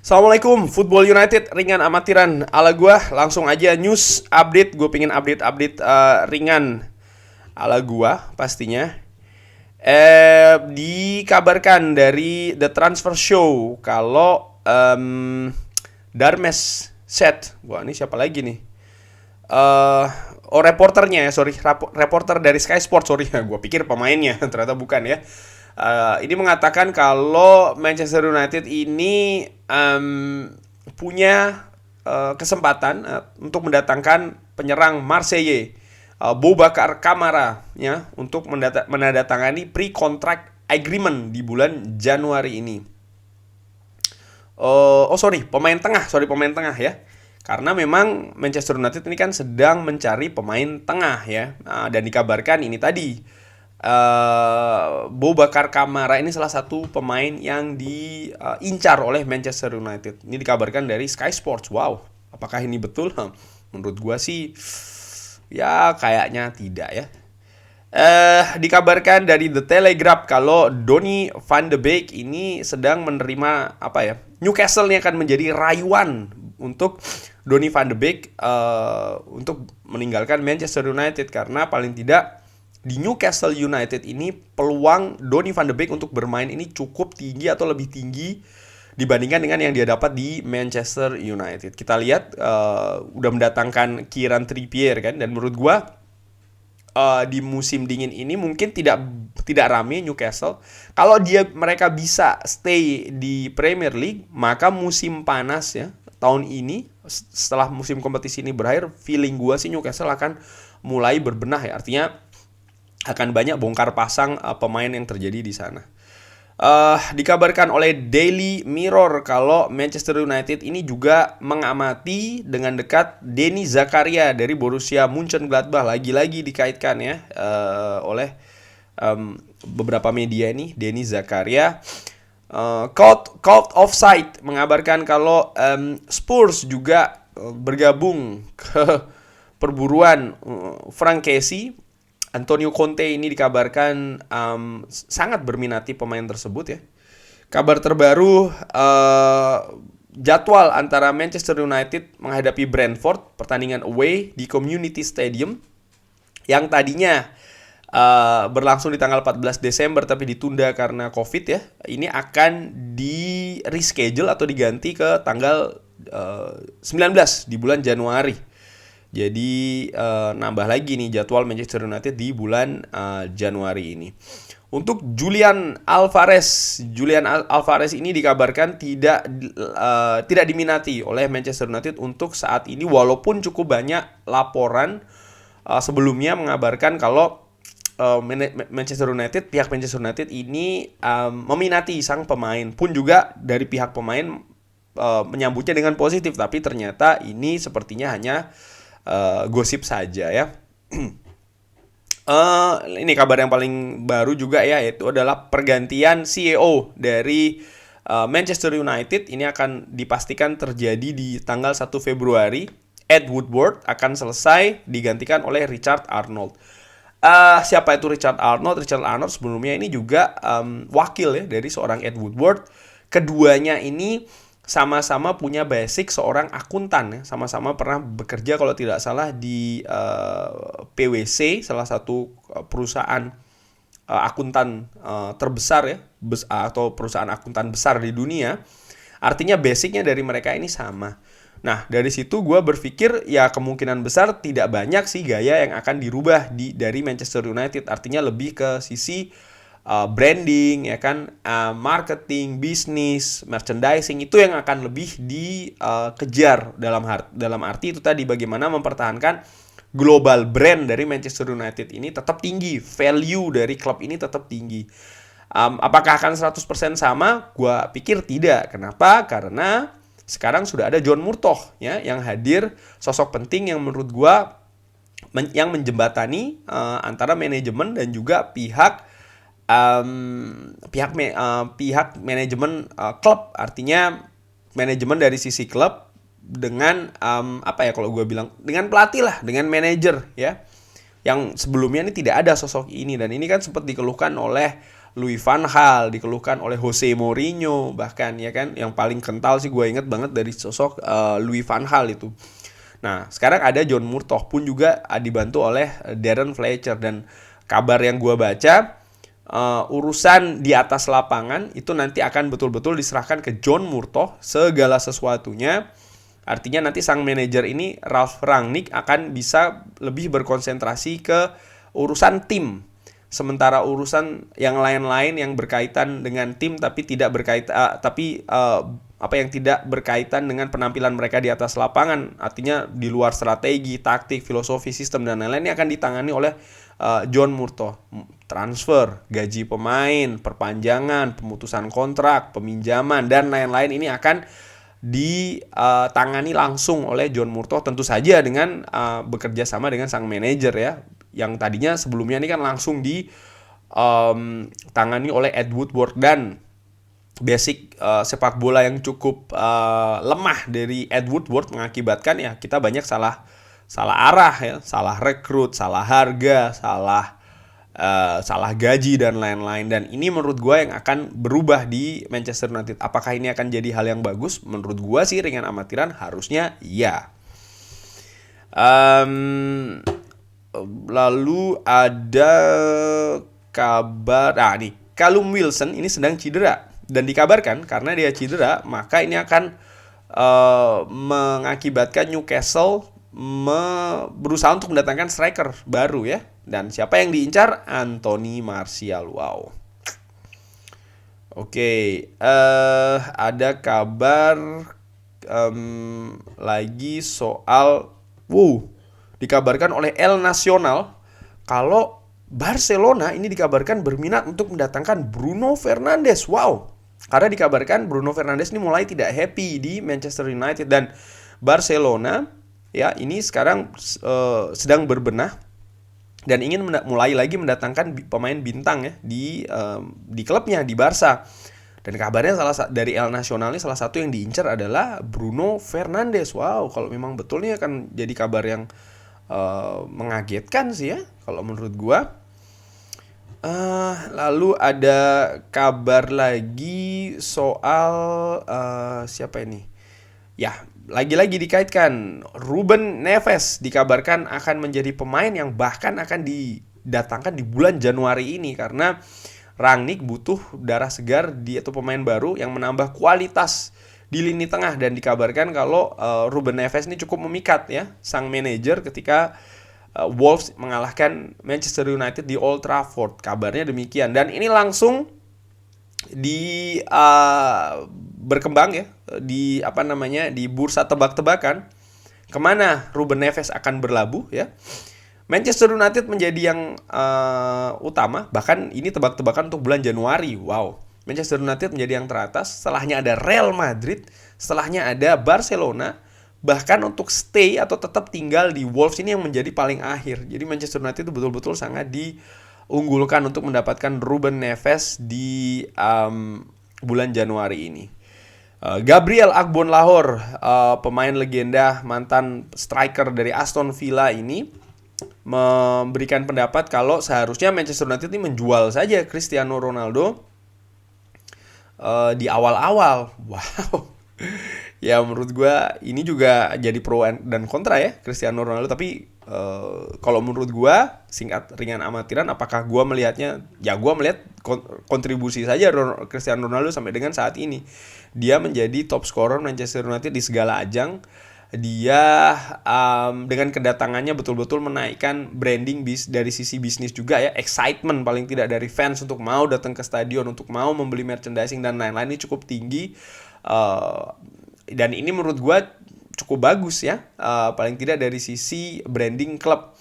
Assalamualaikum, Football United ringan amatiran ala gua. Langsung aja news update. Gue pengen update ringan ala gua pastinya. Dikabarkan dari The Transfer Show kalau Darmes Set, wah ini siapa lagi nih? Reporternya ya, reporter dari Sky Sports, sorry, gue pikir pemainnya, ternyata bukan ya. Ini mengatakan kalau Manchester United ini punya kesempatan untuk mendatangkan penyerang Marseille, Boubacar Kamara, ya, untuk menandatangani pre-contract agreement di bulan Januari ini. Pemain tengah ya. Karena memang Manchester United ini kan sedang mencari pemain tengah ya. Dan dikabarkan ini tadi Boubacar Kamara ini salah satu pemain yang diincar oleh Manchester United. Ini dikabarkan dari Sky Sports. Wow, apakah ini betul? Menurut gua sih ya kayaknya tidak ya. Dikabarkan dari The Telegraph kalau Donny van de Beek ini sedang menerima Newcastle ini akan menjadi rayuan untuk Donny van de Beek untuk meninggalkan Manchester United, karena paling tidak di Newcastle United ini peluang Donny van de Beek untuk bermain ini cukup tinggi atau lebih tinggi dibandingkan dengan yang dia dapat di Manchester United. Kita lihat udah mendatangkan Kieran Trippier kan, dan menurut gua di musim dingin ini mungkin tidak rame Newcastle. Kalau mereka bisa stay di Premier League, maka musim panas ya tahun ini, setelah musim kompetisi ini berakhir, feeling gua sih Newcastle akan mulai berbenah ya. Artinya akan banyak bongkar pasang pemain yang terjadi di sana. Dikabarkan oleh Daily Mirror kalau Manchester United ini juga mengamati dengan dekat Denny Zakaria dari Borussia Mönchengladbach. Lagi-lagi dikaitkan ya oleh beberapa media ini. Denny Zakaria. Cult Offside mengabarkan kalau Spurs juga bergabung ke perburuan Frank Kessie. Antonio Conte ini dikabarkan sangat berminati pemain tersebut ya. Kabar terbaru, jadwal antara Manchester United menghadapi Brentford, pertandingan away di Community Stadium yang tadinya berlangsung di tanggal 14 Desember tapi ditunda karena Covid ya. Ini akan di reschedule atau diganti ke tanggal 19 di bulan Januari. Jadi nambah lagi nih jadwal Manchester United di bulan Januari ini. Untuk Julian Alvarez ini dikabarkan tidak diminati oleh Manchester United untuk saat ini, walaupun cukup banyak laporan sebelumnya mengabarkan kalau pihak Manchester United ini meminati sang pemain, pun juga dari pihak pemain menyambutnya dengan positif, tapi ternyata ini sepertinya hanya gosip saja ya. Ini kabar yang paling baru juga ya, yaitu adalah pergantian CEO dari Manchester United. Ini akan dipastikan terjadi di tanggal 1 Februari. Ed Woodward akan selesai digantikan oleh Richard Arnold. Siapa itu Richard Arnold? Richard Arnold sebelumnya ini juga wakil ya dari seorang Ed Woodward. Keduanya ini sama-sama punya basic seorang akuntan ya. Sama-sama pernah bekerja kalau tidak salah di PwC, salah satu perusahaan akuntan terbesar ya, atau perusahaan akuntan besar di dunia. Artinya basicnya dari mereka ini sama. Nah, dari situ gue berpikir ya kemungkinan besar tidak banyak sih gaya yang akan dirubah dari Manchester United. Artinya lebih ke sisi branding ya kan, marketing, bisnis, merchandising, itu yang akan lebih dikejar dalam arti itu tadi, bagaimana mempertahankan global brand dari Manchester United ini tetap tinggi, value dari klub ini tetap tinggi. Apakah akan 100% sama? Gua pikir tidak. Kenapa? Karena sekarang sudah ada John Murtough ya yang hadir, sosok penting yang menurut gua yang menjembatani antara manajemen dan juga pihak manajemen klub. Artinya manajemen dari sisi klub dengan kalau gue bilang dengan pelatih lah, dengan manajer ya, yang sebelumnya ini tidak ada sosok ini. Dan ini kan sempat dikeluhkan oleh Louis van Gaal, dikeluhkan oleh Jose Mourinho, bahkan ya kan, yang paling kental sih gue inget banget dari sosok Louis van Gaal itu. Nah, sekarang ada John Murtough pun juga dibantu oleh Darren Fletcher, dan kabar yang gue baca, urusan di atas lapangan itu nanti akan betul-betul diserahkan ke John Murtough segala sesuatunya. Artinya nanti sang manajer ini, Ralf Rangnick, akan bisa lebih berkonsentrasi ke urusan tim. Sementara urusan yang lain-lain yang berkaitan dengan tim tapi tidak berkaitan yang tidak berkaitan dengan penampilan mereka di atas lapangan, artinya di luar strategi, taktik, filosofi, sistem dan lain-lain, ini akan ditangani oleh John Murtough. Transfer, gaji pemain, perpanjangan, pemutusan kontrak, peminjaman dan lain-lain ini akan ditangani langsung oleh John Murtough, tentu saja dengan bekerja sama dengan sang manajer ya, yang tadinya sebelumnya ini kan langsung ditangani oleh Ed Woodward, dan basic sepak bola yang cukup lemah dari Ed Woodward mengakibatkan ya kita banyak salah arah ya, salah rekrut, salah harga, salah gaji dan lain-lain. Dan ini menurut gue yang akan berubah di Manchester United. Apakah ini akan jadi hal yang bagus? Menurut gue sih ringan amatiran harusnya iya. Lalu ada kabar, nih Callum Wilson ini sedang cedera, dan dikabarkan karena dia cedera maka ini akan mengakibatkan Newcastle berusaha untuk mendatangkan striker baru ya. Dan siapa yang diincar? Anthony Martial. Wow. Oke, ada kabar lagi soal dikabarkan oleh El Nacional kalau Barcelona ini dikabarkan berminat untuk mendatangkan Bruno Fernandes. Wow. Karena dikabarkan Bruno Fernandes ini mulai tidak happy di Manchester United, dan Barcelona ya ini sekarang sedang berbenah dan ingin mulai lagi mendatangkan pemain bintang ya di klubnya, di Barca. Dan kabarnya dari El Nacional ini salah satu yang diincar adalah Bruno Fernandes. Wow, kalau memang betul ini akan jadi kabar yang mengagetkan sih ya kalau menurut gua. Lalu ada kabar lagi soal siapa ini? Ya, lagi-lagi dikaitkan Ruben Neves dikabarkan akan menjadi pemain yang bahkan akan didatangkan di bulan Januari ini, karena Rangnick butuh darah segar atau pemain baru yang menambah kualitas di lini tengah. Dan dikabarkan kalau Ruben Neves ini cukup memikat ya sang manajer ketika Wolves mengalahkan Manchester United di Old Trafford. Kabarnya demikian, dan ini langsung berkembang ya di bursa tebak-tebakan kemana Ruben Neves akan berlabuh ya. Manchester United menjadi yang utama, bahkan ini tebak-tebakan untuk bulan Januari. Wow, Manchester United menjadi yang teratas, setelahnya ada Real Madrid, setelahnya ada Barcelona, bahkan untuk stay atau tetap tinggal di Wolves ini yang menjadi paling akhir. Jadi Manchester United itu betul-betul sangat diunggulkan untuk mendapatkan Ruben Neves di bulan Januari ini. Gabriel Agbonlahor, pemain legenda, mantan striker dari Aston Villa ini memberikan pendapat kalau seharusnya Manchester United ini menjual saja Cristiano Ronaldo di awal-awal. Wow. Ya menurut gue ini juga jadi pro dan kontra ya Cristiano Ronaldo. Tapi kalau menurut gue, singkat ringan amatiran, apakah gue melihatnya? Ya gue melihat kontribusi saja Cristiano Ronaldo sampai dengan saat ini. Dia menjadi top scorer Manchester United di segala ajang. Dia dengan kedatangannya betul-betul menaikkan branding dari sisi bisnis juga ya. Excitement paling tidak dari fans untuk mau datang ke stadion, untuk mau membeli merchandising dan lain-lain ini cukup tinggi. Dan ini menurut gue cukup bagus ya, paling tidak dari sisi branding klub.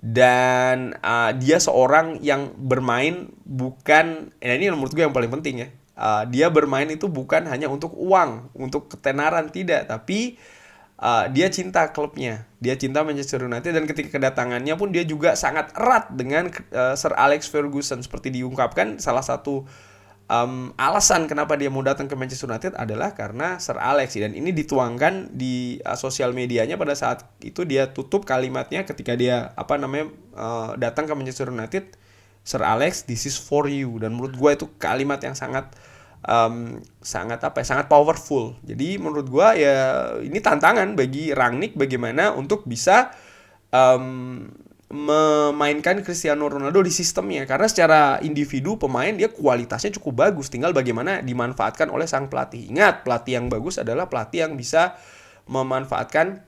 Dan dia seorang yang bermain bukan, ini menurut gue yang paling penting ya, dia bermain itu bukan hanya untuk uang, untuk ketenaran, tidak, tapi dia cinta klubnya, dia cinta Manchester United. Dan ketika kedatangannya pun dia juga sangat erat dengan Sir Alex Ferguson. Seperti diungkapkan, salah satu alasan kenapa dia mau datang ke Manchester United adalah karena Sir Alex. Dan ini dituangkan di sosial medianya pada saat itu. Dia tutup kalimatnya ketika dia datang ke Manchester United. Sir Alex, this is for you. Dan menurut gue itu kalimat yang sangat sangat powerful. Jadi menurut gue ya ini tantangan bagi Rangnick bagaimana untuk bisa memainkan Cristiano Ronaldo di sistemnya, karena secara individu pemain dia kualitasnya cukup bagus, tinggal bagaimana dimanfaatkan oleh sang pelatih. Ingat, pelatih yang bagus adalah pelatih yang bisa memanfaatkan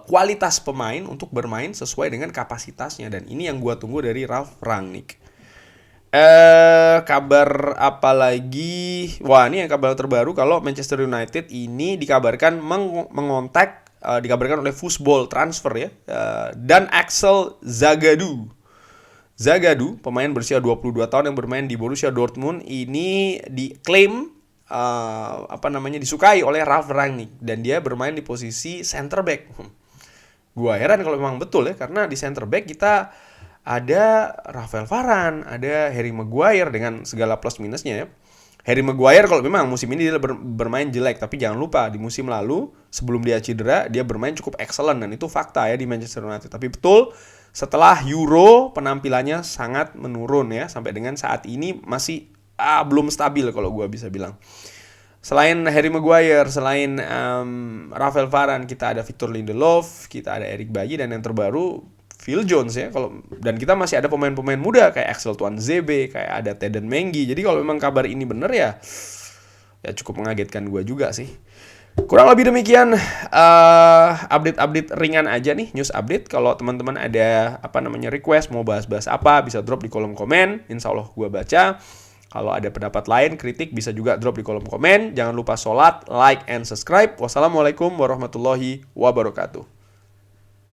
kualitas pemain untuk bermain sesuai dengan kapasitasnya, dan ini yang gua tunggu dari Ralf Rangnick. Kabar apa lagi? Wah, ini yang kabar terbaru kalau Manchester United ini dikabarkan mengontak dikabarkan oleh Football Transfer ya, dan Axel Zagadou, pemain berusia 22 tahun yang bermain di Borussia Dortmund, ini diklaim disukai oleh Ralf Rangnick, dan dia bermain di posisi center back. Gua heran kalau memang betul ya, karena di center back kita ada Rafael Varane, ada Harry Maguire dengan segala plus minusnya ya. Harry Maguire kalau memang musim ini dia bermain jelek, tapi jangan lupa di musim lalu sebelum dia cedera dia bermain cukup excellent, dan itu fakta ya di Manchester United. Tapi betul, setelah Euro penampilannya sangat menurun ya, sampai dengan saat ini masih belum stabil kalau gue bisa bilang. Selain Harry Maguire, selain Rafael Varane, kita ada Victor Lindelof, kita ada Eric Bailly, dan yang terbaru Phil Jones ya. Dan kita masih ada pemain-pemain muda kayak Axel Tuanzebe, kayak ada Teden Mengi. Jadi kalau memang kabar ini bener ya cukup mengagetkan gue juga sih. Kurang lebih demikian update-update ringan aja nih, news update. Kalau teman-teman ada request mau bahas-bahas apa, bisa drop di kolom komen. Insya Allah gue baca. Kalau ada pendapat lain, kritik, bisa juga drop di kolom komen. Jangan lupa sholat, like, and subscribe. Wassalamualaikum warahmatullahi wabarakatuh.